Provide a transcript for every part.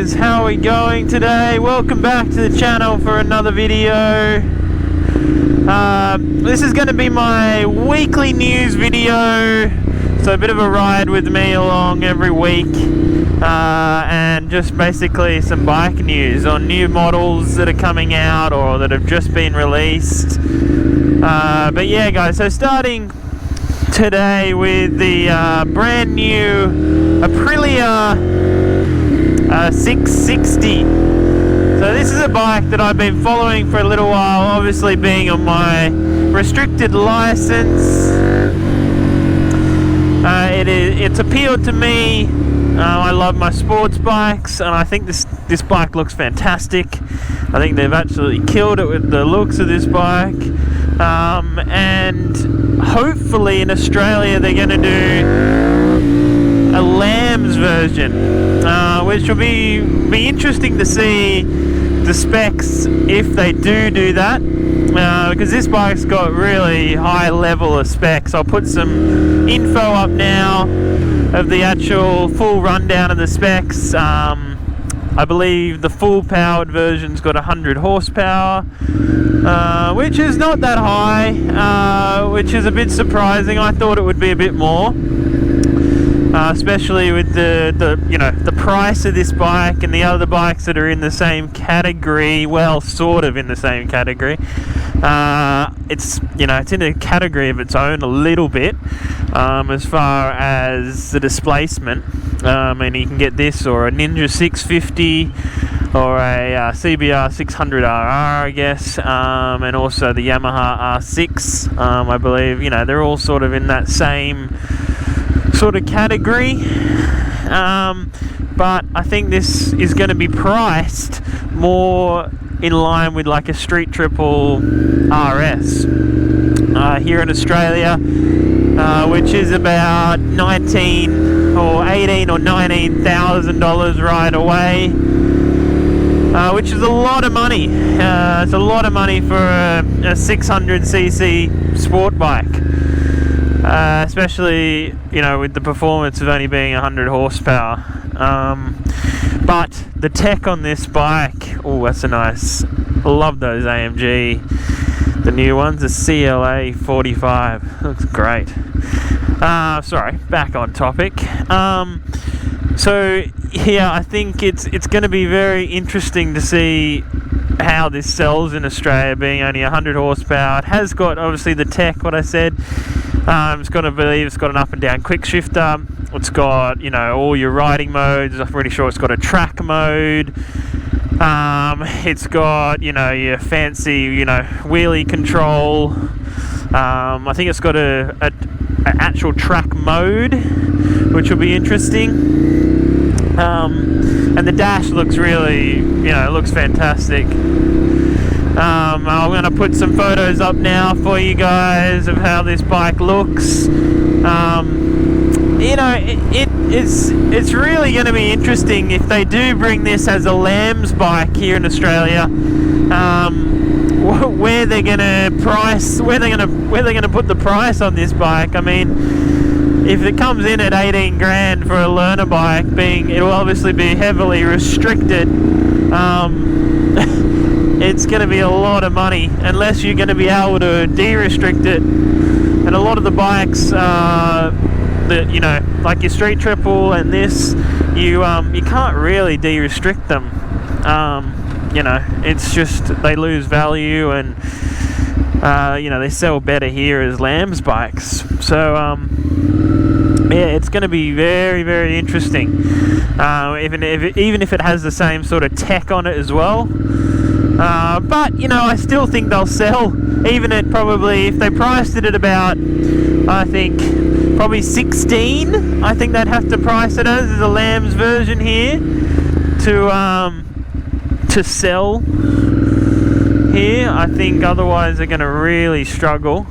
guys, how are we going today? Welcome back to the channel for another video. This is going to be my weekly news video, so a bit of a ride with me along every week, and just basically some bike news on new models that are coming out or that have just been released. But yeah guys, so starting today with the brand new Aprilia RS660. So this is a bike that I've been following for a little while, obviously being on my restricted license. It's appealed to me. I love my sports bikes, and I think this bike looks fantastic. I think they've absolutely killed it with the looks of this bike. And hopefully in Australia they're going to do a lambs version, which will be interesting to see the specs if they do that, because this bike's got really high level of specs. I'll put some info up now of the actual full rundown of the specs. I believe the full powered version's got 100 horsepower, which is not that high, which is a bit surprising. I thought it would be a bit more, especially with the price of this bike and the other bikes that are in the same category. Well, sort of in the same category. It's in a category of its own a little bit, as far as the displacement. And you can get this or a Ninja 650 or a CBR 600RR, I guess, and also the Yamaha R6, I believe. They're all sort of in that same sort of category, but I think this is going to be priced more in line with like a Street Triple RS here in Australia, which is about $18,000 or $19,000 right away, which is a lot of money. It's a lot of money for a 600cc sport bike, especially with the performance of only being 100 horsepower. But the tech on this bike, oh, that's a nice. I love those AMG. The new ones, the CLA 45, looks great. Sorry, back on topic. So yeah, I think it's going to be very interesting to see how this sells in Australia, being only 100 horsepower. It has got obviously the tech, what I said. It's got an up and down quick shifter. It's got all your riding modes. I'm pretty sure it's got a track mode. It's got your fancy wheelie control. I think it's got a actual track mode, which will be interesting. And the dash looks really looks fantastic. I'm going to put some photos up now for you guys of how this bike looks. It's really going to be interesting if they do bring this as a lambs bike here in Australia. Where they're going to put the price on this bike. I mean, if it comes in at 18 grand for a learner bike, it'll obviously be heavily restricted. It's going to be a lot of money unless you're going to be able to de-restrict it. And a lot of the bikes, like your Street Triple and this, you can't really de-restrict them. It's just they lose value, and they sell better here as lambs bikes. So yeah, it's going to be very, very interesting. Even if it has the same sort of tech on it as well. But I still think they'll sell, even at probably, if they priced it at about, I think probably 16. I think they'd have to price it as a lambs version here to sell here. I think otherwise they're going to really struggle.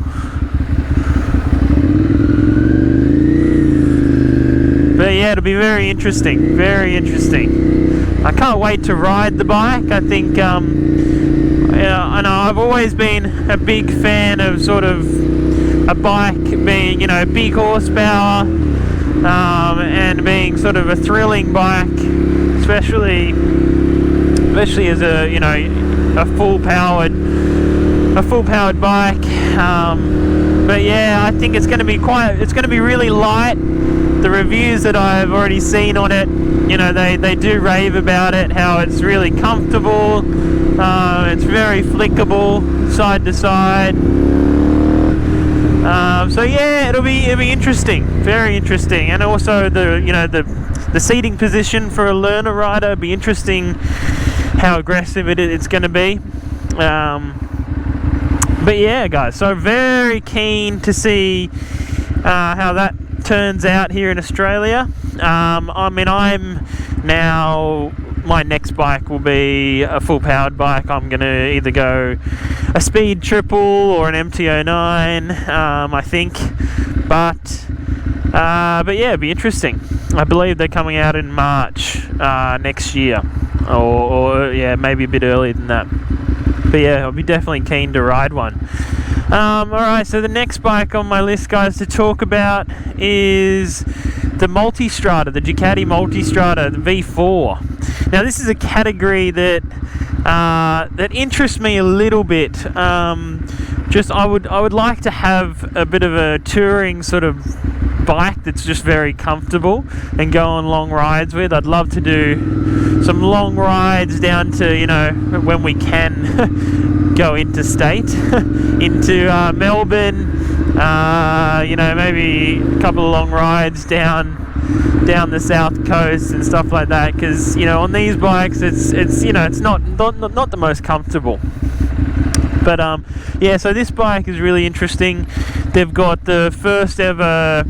But yeah, it'll be very interesting, very interesting. I can't wait to ride the bike. I think I know I've always been a big fan of sort of a bike being big horsepower, and being sort of a thrilling bike, especially as a, you know, a full powered bike. But yeah, I think it's going to be really light. The reviews that I've already seen on it, you know, they do rave about it, how it's really comfortable, it's very flickable side to side. So yeah, it'll be interesting, very interesting, and also the seating position for a learner rider. It'll be interesting how aggressive it's going to be. But yeah, guys, so very keen to see how that turns out here in Australia. I mean, my next bike will be a full powered bike. I'm going to either go a speed triple or an MT-09, I think. But yeah, it'd be interesting. I believe they're coming out in March next year, or yeah, maybe a bit earlier than that. But yeah, I'll be definitely keen to ride one. Alright, so the next bike on my list, guys, to talk about is the Multistrada, the Ducati Multistrada, the V4. Now, this is a category that interests me a little bit. I would like to have a bit of a touring sort of bike that's just very comfortable and go on long rides with. I'd love to do some long rides down to, you know, when we can go interstate into Melbourne, you know, maybe a couple of long rides down the south coast and stuff like that, because, you know, on these bikes it's you know, it's not the most comfortable. But yeah, so this bike is really interesting. They've got the first ever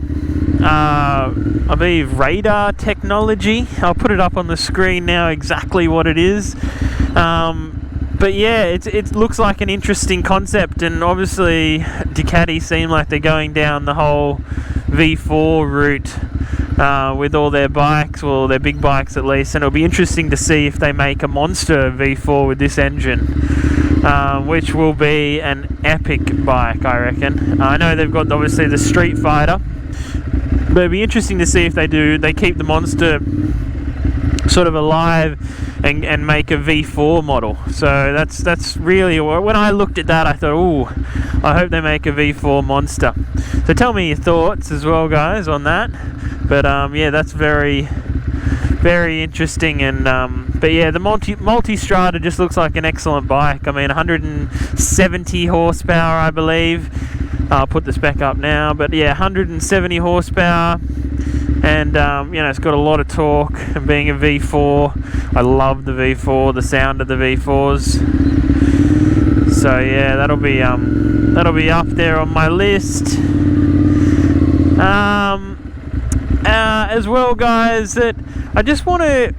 I believe radar technology. I'll put it up on the screen now exactly what it is. But yeah, it looks like an interesting concept, and obviously Ducati seem like they're going down the whole V4 route with all their bikes, well, their big bikes at least, and it'll be interesting to see if they make a monster V4 with this engine, which will be an epic bike, I reckon. I know they've got obviously the Street Fighter, but it'll be interesting to see if they keep the monster sort of alive and make a V4 model. So that's really, when I looked at that, I thought, ooh, I hope they make a V4 monster. So tell me your thoughts as well, guys, on that. But yeah, that's very, very interesting. And but yeah, the Multistrada just looks like an excellent bike. I mean, 170 horsepower, I believe. I'll put the spec up now, but yeah, 170 horsepower, and you know, it's got a lot of torque, and being a V4, I love the V4, the sound of the V4s. So yeah, that'll be up there on my list. As well, guys, that I just want to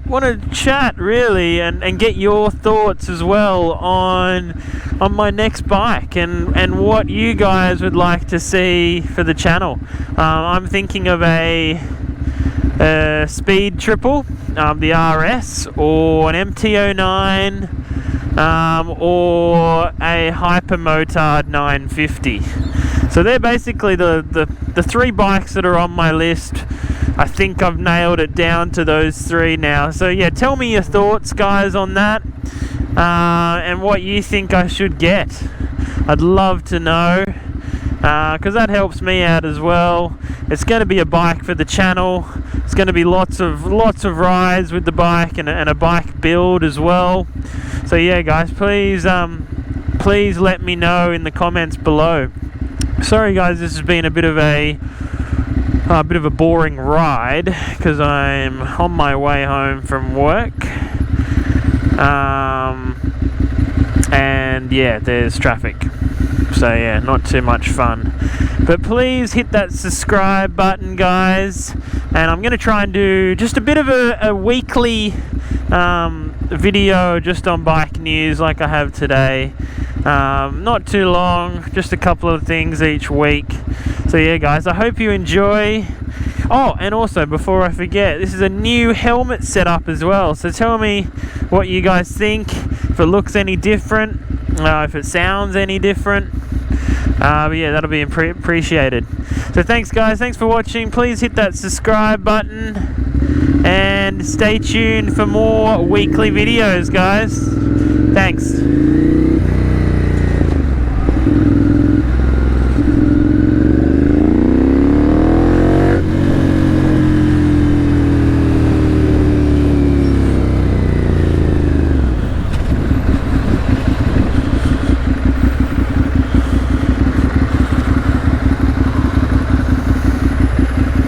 chat really and get your thoughts as well on my next bike and what you guys would like to see for the channel. I'm thinking of a speed triple, the RS, or an MT-09, or a Hypermotard 950. So they're basically the three bikes that are on my list. I think I've nailed it down to those three now. So yeah, tell me your thoughts, guys, on that, and what you think I should get. I'd love to know, because that helps me out as well. It's going to be a bike for the channel. It's going to be lots of rides with the bike, and a bike build as well. So yeah, guys, please let me know in the comments below. Sorry, guys, this has been a bit of a boring ride because I'm on my way home from work, and yeah, there's traffic, so yeah, not too much fun. But please hit that subscribe button, guys, and I'm going to try and do just a bit of a weekly video just on bike news like I have today. Not too long, just a couple of things each week. So yeah, guys, I hope you enjoy. Oh, and also, before I forget, this is a new helmet setup as well. So tell me what you guys think, if it looks any different, if it sounds any different. But yeah, that'll be appreciated. So thanks guys, thanks for watching. Please hit that subscribe button and stay tuned for more weekly videos, guys. Thanks.